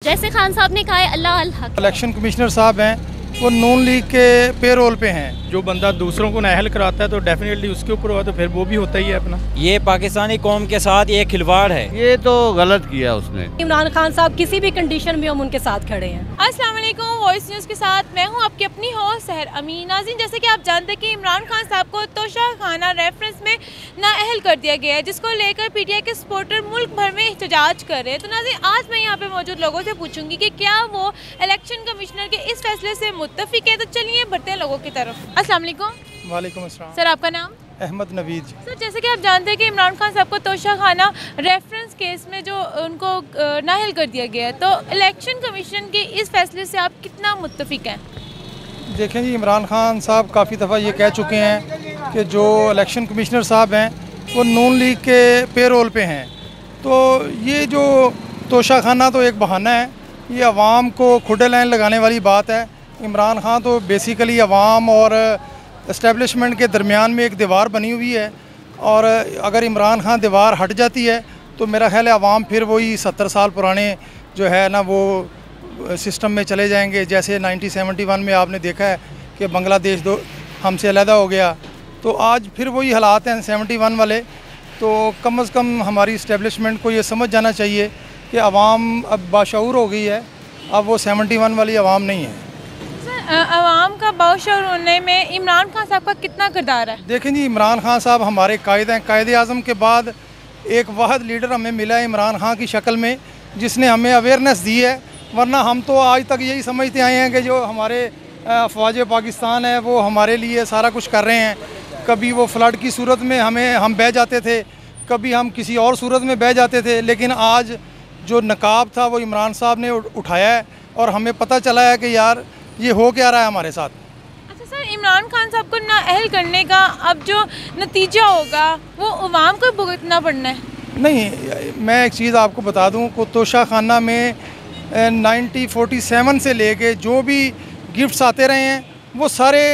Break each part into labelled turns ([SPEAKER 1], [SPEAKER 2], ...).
[SPEAKER 1] जैसे खान साहब ने कहा है, अल्लाह अल हक।
[SPEAKER 2] इलेक्शन कमिश्नर साहब हैं, वो नून लीग के पेरोल पे हैं। जो बंदा दूसरों को नाअहल कराता है तो डेफिनेटली उसके ऊपर हुआ तो फिर वो भी होता ही है अपना।
[SPEAKER 3] ये पाकिस्तानी कौम के साथ ये खिलवाड़ है,
[SPEAKER 4] ये तो गलत किया उसने।
[SPEAKER 5] इमरान खान साहब किसी भी कंडीशन में हम उनके साथ खड़े हैं।
[SPEAKER 6] अस्सलाम वालेकुम, वॉइस न्यूज़ के साथ मैं हूं आपकी अपनी होस्ट सहर अमीन। नाज़रीन, जैसे कि आप जानते हैं कि इमरान खान साहब को तोशा खाना रेफरेंस में नाअहल कर दिया गया है, जिसको लेकर पीटीआई के सपोर्टर मुल्क भर में एहतजाज कर रहे हैं। तो नाज़रीन, आज मैं यहाँ पे मौजूद लोगों से पूछूंगी कि क्या वो इलेक्शन कमिश्नर के इस फैसले से मुत्तफिक है। तो चलिए बढ़ते हैं लोगों की तरफ। अस्सलाम वालेकुम।
[SPEAKER 2] वालेकुम अस्सलाम।
[SPEAKER 6] सर, आपका नाम?
[SPEAKER 2] अहमद नवीद।
[SPEAKER 6] सर, जैसे कि आप जानते हैं कि इमरान खान साहब को तोशा खाना रेफरेंस केस में जो उनको नाअहल कर दिया गया है, तो इलेक्शन कमीशन के इस फैसले से आप कितना मुत्तफिक हैं?
[SPEAKER 2] देखें जी, इमरान खान साहब काफ़ी दफ़ा ये कह चुके हैं कि जो इलेक्शन कमिश्नर साहब हैं वो नून लीग के पेरोल पे हैं। तो ये जो तोशा खाना तो एक बहाना है, ये अवाम को खुडे लाइन लगाने वाली बात है। इमरान खान तो बेसिकली अवाम और इस्टेब्लिशमेंट के दरमियान में एक दीवार बनी हुई है, और अगर इमरान खान दीवार हट जाती है तो मेरा ख्याल है अवाम फिर वही 70 साल पुराने जो है ना वो सिस्टम में चले जाएंगे। जैसे 1971 में आपने देखा है कि बांग्लादेश हमसे अलहदा हो गया, तो आज फिर वही हालात हैं 71 वाले। तो कम से कम हमारी इस्टेब्लिशमेंट को ये समझ जाना चाहिए कि अवाम अब बाशऊर हो गई है, अब वो 71 वाली अवाम नहीं है।
[SPEAKER 6] अवाम का बाशऊर होने में इमरान खान साहब का कितना किरदार है? देखें
[SPEAKER 2] जी, इमरान खान साहब हमारे कायद हैं। कायद आज़म के बाद एक वाहिद लीडर हमें मिला है इमरान खान की शक्ल में, जिसने हमें अवेयरनेस दी है। वरना हम तो आज तक यही समझते आए हैं कि जो हमारे अफवाज पाकिस्तान है वो हमारे लिए सारा कुछ कर रहे हैं। कभी वो फ्लड की सूरत में हम बह जाते थे, कभी हम किसी और सूरत में बह जाते थे, लेकिन आज जो नकाब था वो इमरान साहब ने उठाया है और हमें पता चला है कि यार ये हो क्या रहा है हमारे साथ।
[SPEAKER 6] अच्छा सर, इमरान खान साहब को नाअहल करने का अब जो नतीजा होगा वो अवाम को भुगतना पड़ना है?
[SPEAKER 2] नहीं, मैं एक चीज़ आपको बता दूं कि तोशा खाना में 1947 से लेके जो भी गिफ्ट्स आते रहे हैं वो सारे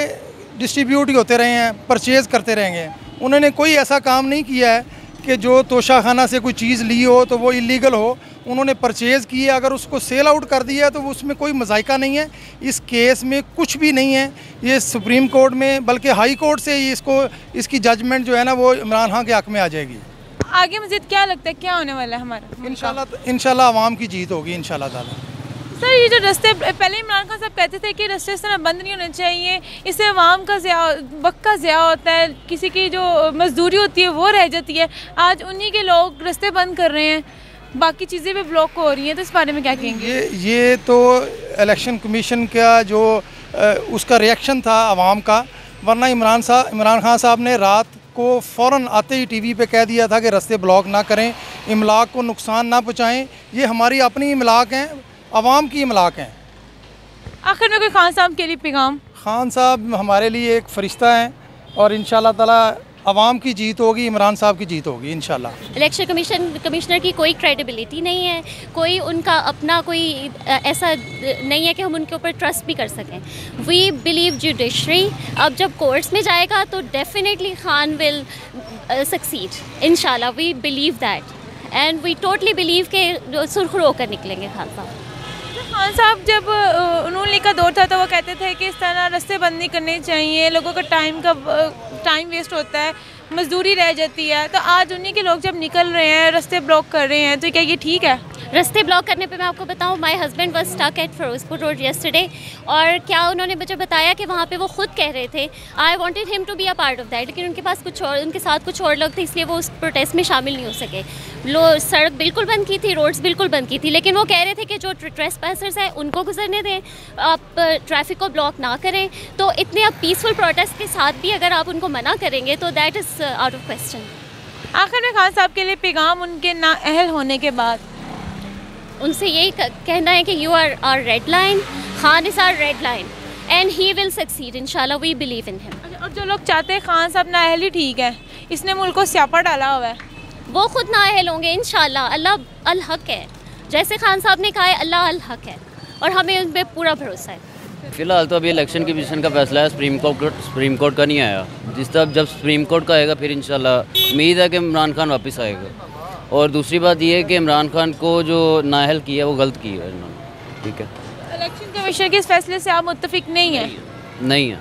[SPEAKER 2] डिस्ट्रीब्यूट ही होते रहे हैं, परचेज़ करते रहेंगे। उन्होंने कोई ऐसा काम नहीं किया है कि जो तोशा खाना से कोई चीज़ ली हो तो वो इलीगल हो। उन्होंने परचेज़ की है, अगर उसको सेल आउट कर दिया तो उसमें कोई मज़ाइका नहीं है। इस केस में कुछ भी नहीं है। ये सुप्रीम कोर्ट में बल्कि हाई कोर्ट से इसकी जजमेंट जो है ना वो इमरान खान के हक़ में आ जाएगी।
[SPEAKER 6] आगे मज़ीद क्या लगता है क्या होने वाला है हमारा?
[SPEAKER 2] इंशाल्लाह अवाम की जीत होगी इंशाल्लाह ताला।
[SPEAKER 6] सर, ये जो रास्ते पहले इमरान खान साहब कहते थे कि रास्ते इस तरह बंद नहीं होने चाहिए, इससे अवाम का वक्त का ज़िया होता है, किसी की जो मजदूरी होती है वो रह जाती है। आज उन्हीं के लोग रास्ते बंद कर रहे हैं, बाकी चीज़ें भी ब्लॉक हो रही हैं। तो इस बारे में क्या कहेंगे?
[SPEAKER 2] ये तो इलेक्शन कमीशन का जो उसका रिएक्शन था अवाम का। वरना इमरान खान साहब ने रात को फ़ौरन आते ही टीवी पे कह दिया था कि रास्ते ब्लॉक ना करें, इमलाक को नुकसान ना पहुँचाएँ। ये हमारी अपनी इमलाक हैं, अवाम की इमलाक हैं।
[SPEAKER 6] आखिर में कोई खान साहब के लिए पैगाम?
[SPEAKER 2] खान साहब हमारे लिए एक फ़रिश्ता हैं और इंशाल्लाह ताला अवाम की जीत होगी, इमरान साहब की जीत होगी इंशाल्लाह।
[SPEAKER 1] इलेक्शन कमिश्नर की कोई क्रेडिबिलिटी नहीं है, कोई उनका अपना कोई ऐसा नहीं है कि हम उनके ऊपर ट्रस्ट भी कर सकें। We believe judiciary. अब जब कोर्ट्स में जाएगा तो डेफिनेटली खान विल सक्सीड इंशाल्लाह। We believe that and we totally believe के सुरखरू होकर निकलेंगे खान साहब।
[SPEAKER 6] खान साहब जब नून लीग का दौर था तो वो कहते थे कि इस तरह रास्ते बंद नहीं करने चाहिए, लोगों का टाइम वेस्ट होता है, मजदूरी रह जाती है। तो आज उन्हीं के लोग जब निकल रहे हैं, रास्ते ब्लॉक कर रहे हैं, तो क्या ये ठीक है?
[SPEAKER 1] रास्ते ब्लॉक करने पे मैं आपको बताऊं, my husband was stuck at Ferozepur road yesterday, और क्या उन्होंने मुझे बताया कि वहाँ पे वो खुद कह रहे थे I wanted him to be a part of that, लेकिन उनके साथ कुछ और लोग थे, इसलिए वो उस प्रोटेस्ट में शामिल नहीं हो सके। सड़क बिल्कुल बंद की थी, रोड्स बिल्कुल बंद की थी, लेकिन वो कह रहे थे कि जो ट्रेसपैसर्स हैं उनको गुजरने दें, आप ट्रैफिक को ब्लॉक ना करें। तो इतने अब पीसफुल प्रोटेस्ट के साथ भी अगर आप उनको मना करेंगे तो that is out of question.
[SPEAKER 6] आखिर में खान साहब के लिए पैगाम उनके नाअहल होने के बाद
[SPEAKER 1] उनसे यही कहना है कि you are our red line, Khan is our red line and he will succeed इंशाल्लाह, वी बिलीव इन हिम।
[SPEAKER 6] और जो लोग चाहते हैं खान साहब नाअहल ही ठीक है, इसने मुल्क को स्यापा डाला हुआ है,
[SPEAKER 1] वो खुद नाअहल होंगे इंशाल्लाह। अल्लाह अल हक है, जैसे खान साहब ने कहा है अल्लाह अल हक है, और हमें उन पर पूरा भरोसा है।
[SPEAKER 7] फ़िलहाल तो अभी इलेक्शन कमीशन का फैसला है, सुप्रीम कोर्ट का नहीं आया। जिस तरह जब सुप्रीम कोर्ट का आएगा फिर इंशाल्लाह उम्मीद है कि इमरान खान वापस आएगा। और दूसरी बात यह है कि इमरान खान को जो नाअहल किया वो गलत किया है इन्होंने। ठीक है।
[SPEAKER 6] इलेक्शन कमीशन के इस फैसले से आप मुत्तफिक नहीं हैं?
[SPEAKER 7] नहीं है,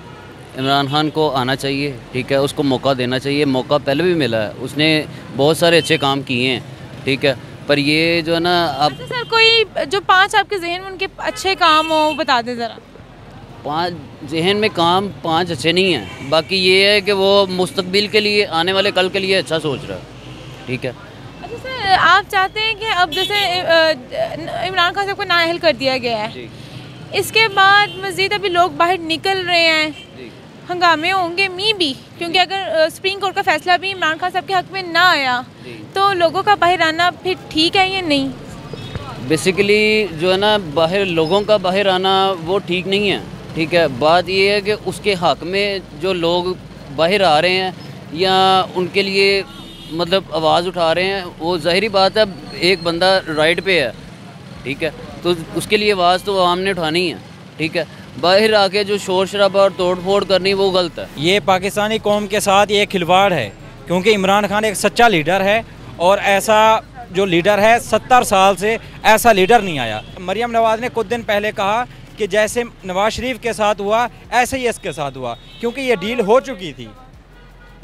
[SPEAKER 7] इमरान खान को आना चाहिए, ठीक है, उसको मौका देना चाहिए। मौका पहले भी मिला है, उसने बहुत सारे अच्छे काम किए हैं, ठीक है, पर ये जो है ना अब
[SPEAKER 6] अच्छा सर, कोई जो 5 आपके जहन में उनके अच्छे काम हो बता दें ज़रा।
[SPEAKER 7] 5 जहन में काम 5 अच्छे नहीं हैं, बाकी ये है कि वो मुस्तकबिल के लिए, आने वाले कल के लिए अच्छा सोच रहा है, ठीक है।
[SPEAKER 6] अच्छा सर, आप चाहते हैं कि अब जैसे इमरान खान साहब को नाअहल कर दिया गया है, इसके बाद मज़ीद अभी लोग बाहर निकल रहे हैं, हंगामे होंगे भी, क्योंकि अगर सुप्रीम कोर्ट का फैसला भी इमरान खान साहब के हक में ना आया तो लोगों का बाहर आना फिर ठीक है या नहीं?
[SPEAKER 7] बेसिकली जो है ना बाहर लोगों का बाहर आना वो ठीक नहीं है, ठीक है। बात ये है कि उसके हक में जो लोग बाहर आ रहे हैं या उनके लिए मतलब आवाज़ उठा रहे हैं, वो ज़ाहिरी बात है, एक बंदा राइट पे है, ठीक है, तो उसके लिए आवाज़ तो आवाम ने उठानी है, ठीक है। बाहर आके जो शोर शराबा और तोड़ फोड़ करनी वो गलत है।
[SPEAKER 3] ये पाकिस्तानी कौम के साथ ये खिलवाड़ है, क्योंकि इमरान खान एक सच्चा लीडर है और ऐसा जो लीडर है 70 साल से ऐसा लीडर नहीं आया। मरियम नवाज़ ने कुछ दिन पहले कहा कि जैसे नवाज शरीफ के साथ हुआ ऐसे ही इसके साथ हुआ, क्योंकि ये डील हो चुकी थी।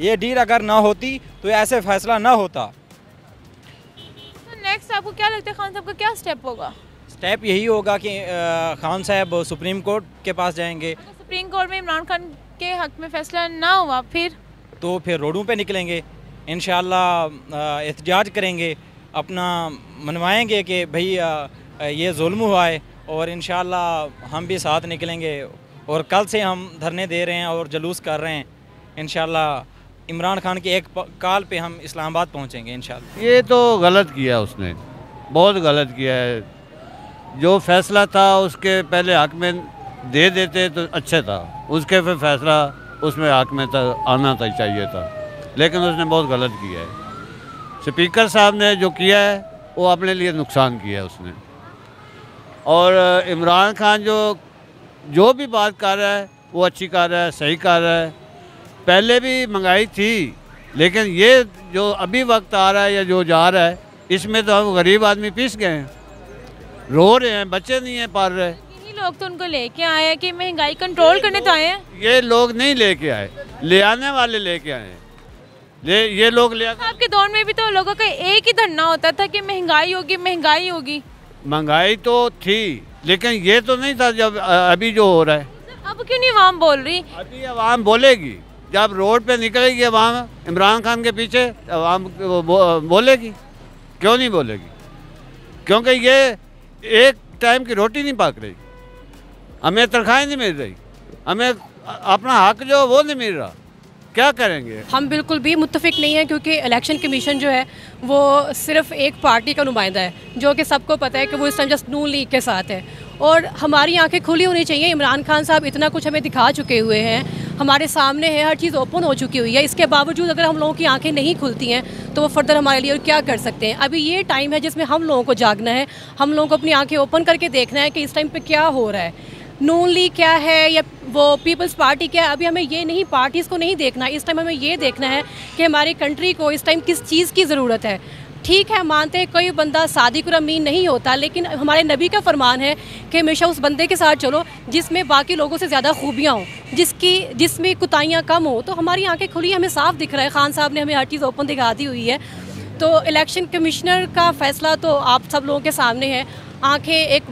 [SPEAKER 3] ये डील अगर ना होती तो ऐसे फैसला ना होता।
[SPEAKER 6] तो नेक्स्ट आपको क्या लगता है खान साहब का क्या स्टेप होगा?
[SPEAKER 3] स्टेप यही होगा कि खान साहब सुप्रीम कोर्ट के पास जाएंगे।
[SPEAKER 6] सुप्रीम कोर्ट में इमरान खान के हक में फैसला ना हुआ फिर
[SPEAKER 3] रोडों पे निकलेंगे, इंशाल्लाह एहतजाज करेंगे, अपना मनवाएंगे कि भाई ये जुल्म हुआ है, और इंशाल्लाह हम भी साथ निकलेंगे। और कल से हम धरने दे रहे हैं और जुलूस कर रहे हैं। इंशाल्लाह इमरान खान के एक कॉल पे हम इस्लामाबाद पहुंचेंगे इंशाल्लाह।
[SPEAKER 4] ये तो गलत किया उसने, बहुत गलत किया है। जो फैसला था उसके पहले हक में दे देते तो अच्छा था, उसके फिर फैसला उसमें हक में आना चाहिए था, लेकिन उसने बहुत गलत किया है। स्पीकर साहब ने जो किया है वो अपने लिए नुकसान किया है उसने। और इमरान खान जो भी बात कर रहा है वो अच्छी कर रहा है, सही कर रहा है। पहले भी महंगाई थी, लेकिन ये जो अभी वक्त आ रहा है या जो जा रहा है, इसमें तो हम गरीब आदमी पीस गए हैं, रो रहे हैं, बच्चे नहीं हैं पाल रहे।
[SPEAKER 6] यही लोग तो उनको लेके आए हैं कि महंगाई कंट्रोल करने तो आए हैं।
[SPEAKER 4] ये लोग नहीं लेके आए, ले आने वाले लेके आए हैं। ये लोग ले
[SPEAKER 6] आपके दौर में भी तो लोगों का एक ही धरना होता था कि महंगाई होगी महंगाई होगी।
[SPEAKER 4] महंगाई तो थी, लेकिन ये तो नहीं था जब अभी जो हो रहा है।
[SPEAKER 6] अब क्यों नहीं आवाम बोल रही?
[SPEAKER 4] अभी आवाम बोलेगी, जब रोड पे निकलेगी आवाम इमरान खान के पीछे, आवाम बोलेगी। क्यों नहीं बोलेगी? क्योंकि ये एक टाइम की रोटी नहीं पक रही, हमें तनख्वाहें नहीं मिल रही, हमें अपना हक जो वो नहीं मिल रहा, क्या करेंगे?
[SPEAKER 5] हम बिल्कुल भी मुत्तफिक नहीं है, क्योंकि इलेक्शन कमीशन जो है वो सिर्फ एक पार्टी का नुमाइंदा है, जो कि सबको पता है कि वो इस टाइम जस्ट नून लीग के साथ है। और हमारी आंखें खुली होनी चाहिए। इमरान खान साहब इतना कुछ हमें दिखा चुके हुए हैं, हमारे सामने है, हर चीज़ ओपन हो चुकी हुई है। इसके बावजूद अगर हम लोगों की आंखें नहीं खुलती हैं तो वो फर्दर हमारे लिए और क्या कर सकते हैं। अभी ये टाइम है जिसमें हम लोगों को जागना है, हम लोगों को अपनी आंखें ओपन करके देखना है कि इस टाइम पे क्या हो रहा है, नून लीग क्या है या वो पीपल्स पार्टी क्या है। अभी हमें ये नहीं, पार्टीज़ को नहीं देखना, इस टाइम हमें ये देखना है कि हमारी कंट्री को इस टाइम किस चीज़ की ज़रूरत है। ठीक है, मानते हैं कोई बंदा सादिक और अमीन नहीं होता, लेकिन हमारे नबी का फरमान है कि हमेशा उस बंदे के साथ चलो जिसमें बाकी लोगों से ज़्यादा खूबियाँ हों, जिसमें कुताहियाँ कम हो। तो हमारी आंखें खुली, हमें साफ दिख रहा है, खान साहब ने हमें हर चीज़ ओपन दिखा दी हुई है। तो इलेक्शन कमिश्नर का फ़ैसला तो आप सब लोगों के सामने है, आंखें एक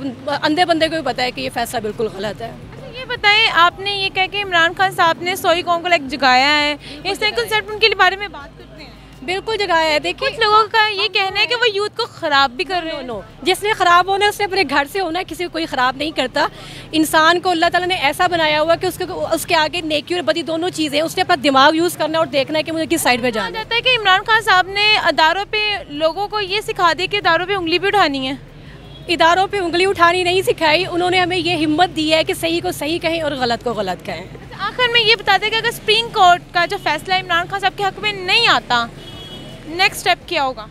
[SPEAKER 5] अंधे बंदे को भी पता है कि ये फ़ैसला बिल्कुल गलत है।
[SPEAKER 6] ये बताएं, आपने ये कहा कि इमरान खान साहब ने सोई कौम को लाइक जगाया है, इस तरह कंसेप्ट उनके बारे में बात करते हैं।
[SPEAKER 5] बिल्कुल जगाया है। देखिए,
[SPEAKER 6] कुछ लोगों का ये कहना है कि वो यूथ को ख़राब भी कर रहे हैं।
[SPEAKER 5] नो, जिसने ख़राब होना है उसने अपने घर से होना है, किसी को कोई ख़राब नहीं करता। इंसान को अल्लाह ताला ने ऐसा बनाया हुआ कि उसके आगे नेकी और बदी दोनों चीज़ें, उसने अपना दिमाग यूज़ करना और देखना है कि मुझे किस साइड पे जाना
[SPEAKER 6] जाता है। कि इमरान खान साहब ने अदारों पे लोगों को ये सिखा दी कि अदारों पे उंगली भी उठानी है।
[SPEAKER 5] इदारों पे उंगली उठानी नहीं सिखाई, उन्होंने हमें ये हिम्मत दी है कि सही को सही कहें और गलत को गलत कहें।
[SPEAKER 6] आखिर में ये बता दें कि अगर सुप्रीम कोर्ट का जो फैसला इमरान खान साहब के हक में नहीं आता, नेक्स्ट स्टेप क्या होगा?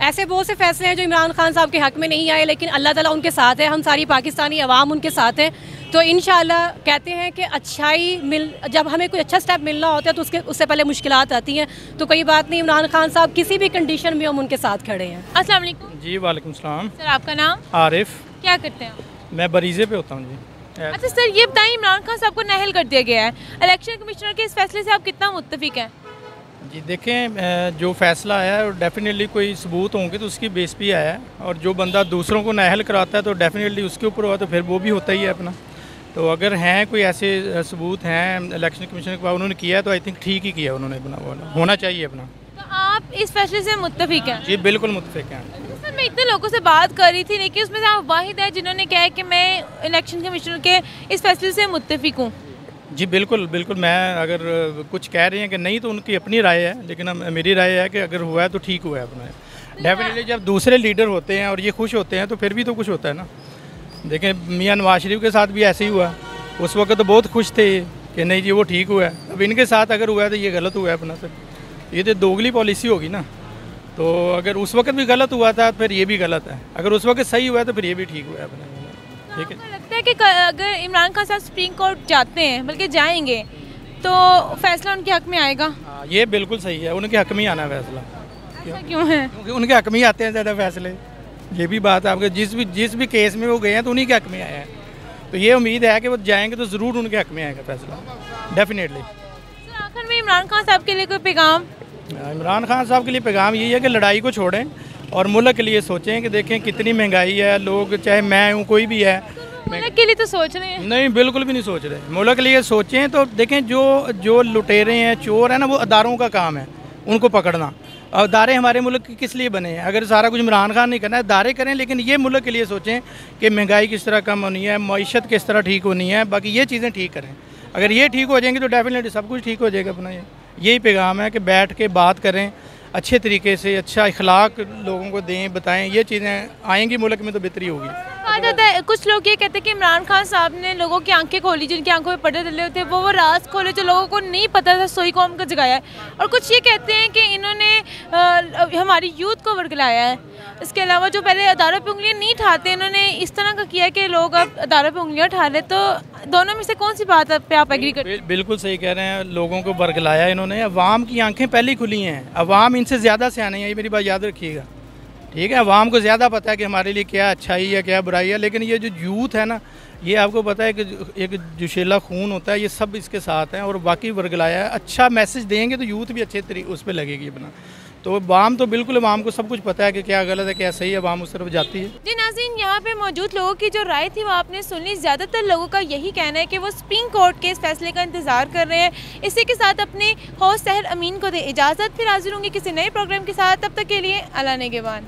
[SPEAKER 5] ऐसे बहुत से फैसले हैं जो इमरान खान साहब के हक में नहीं आए, लेकिन अल्लाह ताला उनके साथ है, हम सारी पाकिस्तानी अवाम उनके साथ है। तो इंशाल्लाह कहते हैं कि जब हमें कोई अच्छा स्टेप मिलना होता है तो उससे पहले मुश्किलात आती हैं। तो कोई बात नहीं, इमरान खान साहब किसी भी कंडीशन में हम उनके साथ खड़े हैं।
[SPEAKER 6] अस्सलाम वालेकुम।
[SPEAKER 2] जी वालेकुम सलाम।
[SPEAKER 6] सर, आपका नाम?
[SPEAKER 2] आरिफ।
[SPEAKER 6] क्या करते हैं आप?
[SPEAKER 2] मैं बरीजे पे होता हूँ जी।
[SPEAKER 6] अच्छा सर, ये बताइए इमरान खान साहब को नाअहल कर दिया गया है, इलेक्शन कमिश्नर के इस फैसले से आप कितना मुत्तफिक हैं?
[SPEAKER 2] जी देखें, जो फ़ैसला आया है डेफिनेटली कोई सबूत होंगे तो उसकी बेस पे आया है, और जो बंदा दूसरों को नाअहल कराता है तो डेफिनेटली उसके ऊपर हुआ तो फिर वो भी होता ही है अपना। तो अगर हैं कोई ऐसे सबूत हैं इलेक्शन कमीशन के पास उन्होंने किया है तो आई थिंक ठीक ही किया उन्होंने, बना होना चाहिए अपना।
[SPEAKER 6] तो आप इस फैसले से मुत्तफिक हैं?
[SPEAKER 2] जी बिल्कुल मुत्तफिक हैं।
[SPEAKER 6] सर मैं इतने लोगों से बात कर रही थी लेकिन उसमें से आप वाहिद है जिन्होंने कहा है कि मैं इलेक्शन कमिश्नर के इस फैसले से मुत्तफिक हूँ।
[SPEAKER 2] जी बिल्कुल बिल्कुल, मैं अगर कुछ कह रहे हैं कि नहीं तो उनकी अपनी राय है, लेकिन मेरी राय है कि अगर हुआ है तो ठीक हुआ है अपना। डेफिनेटली जब दूसरे लीडर होते हैं और ये खुश होते हैं तो फिर भी तो कुछ होता है ना। देखें मियां नवाज शरीफ के साथ भी ऐसे ही हुआ, उस वक्त तो बहुत खुश थे कि नहीं जी वो ठीक हुआ है। अब इनके साथ अगर हुआ है तो ये गलत हुआ है अपना। सर ये तो दोगली पॉलिसी होगी ना, तो अगर उस वक्त भी गलत हुआ था फिर ये भी गलत है, अगर उस वक्त सही हुआ है तो फिर ये भी ठीक हुआ है अपना। ठीक है,
[SPEAKER 6] लगता है कि अगर इमरान खान साहब सुप्रीम कोर्ट जाते हैं, बल्कि जाएंगे, तो फैसला उनके हक में आएगा?
[SPEAKER 2] हाँ ये बिल्कुल सही है, उनके हक में ही आना है फैसला।
[SPEAKER 6] ऐसा क्यों है?
[SPEAKER 2] क्योंकि उनके हक में ही आते हैं ज़्यादा फैसले। ये भी बात है आपके, जिस भी केस में वो गए हैं तो उन्हीं के हक में आए हैं, तो ये उम्मीद है कि वो जाएंगे तो ज़रूर उनके हक में आएगा फैसला, डेफिनेटली।
[SPEAKER 6] सर आखिर में इमरान खान साहब के लिए कोई पैगाम?
[SPEAKER 2] इमरान खान साहब के लिए पैगाम यही है कि लड़ाई को छोड़ें और मुल्क के लिए सोचें कि देखें कितनी महंगाई है, लोग चाहे मैं हूँ कोई भी है,
[SPEAKER 6] मुल्क के लिए तो सोच रहे हैं?
[SPEAKER 2] नहीं बिल्कुल भी नहीं सोच रहे। मुल्क के लिए सोचें तो देखें जो लुटेरे हैं, चोर हैं ना, वो अदारों का काम है उनको पकड़ना। अदारे हमारे मुल्क के किस लिए बने हैं? अगर सारा कुछ इमरान खान नहीं करना है, अदारे करें, लेकिन ये मुल्क के लिए सोचें कि महंगाई किस तरह कम होनी है, मईशत किस तरह ठीक होनी है, बाकी ये चीज़ें ठीक करें। अगर ये ठीक हो जाएंगी तो डेफिनेटली सब कुछ ठीक हो जाएगा अपना। यही पैगाम है कि बैठ के बात करें अच्छे तरीके से, अच्छा इखलाक लोगों को दें, बताएं, ये चीज़ें आएंगी मुल्क में तो बेहतरी होगी।
[SPEAKER 6] कहा जाता है, कुछ लोग ये कहते हैं कि इमरान खान साहब ने लोगों की आंखें खोली, जिनकी आंखों में पर्दे डले होते वो राज खोले जो लोगों को नहीं पता था, सोई कौम को जगाया है। और कुछ ये कहते हैं कि इन्होंने हमारी यूथ को वर्गलाया है। इसके अलावा जो पहले अदारों पे उंगलियां नहीं उठाते, इन्होंने इस तरह का किया कि लोग अब अदारों पे उंगलियां उठा ले। तो दोनों में से कौन सी बात पे आप एग्री करते हैं?
[SPEAKER 2] बिल्कुल सही कह रहे हैं, लोगों को वर्गलाया इन्होंने। अवाम की आंखें पहले ही खुली हैं, अवाम इनसे ज़्यादा सियाने हैं, ये मेरी बात याद रखिएगा। ठीक है, अवाम को ज़्यादा पता है कि हमारे लिए क्या अच्छाई है क्या बुराई है, लेकिन ये जो यूथ है ना, ये आपको पता है कि एक जोशीला खून होता है, ये सब इसके साथ हैं और बाकी वर्गलाया है। अच्छा मैसेज देंगे तो यूथ भी अच्छे तरीके उस पर लगेगी अपना। तो अवाम तो बिल्कुल, अवाम को सब कुछ पता है कि क्या गलत है क्या सही है, अवाम उस तरफ जाती है।
[SPEAKER 6] जी नाज़रीन, यहाँ पे मौजूद लोगों की जो राय थी वो आपने सुन ली। ज़्यादातर लोगों का यही कहना है कि वो सुप्रीम कोर्ट के इस फैसले का इंतज़ार कर रहे हैं। इसी के साथ अपने होस्ट सहर अमीन को दे इजाज़त, फिर हाजिर होंगे किसी नए प्रोग्राम के साथ। तब तक के लिए अल्लाह नेगेबान।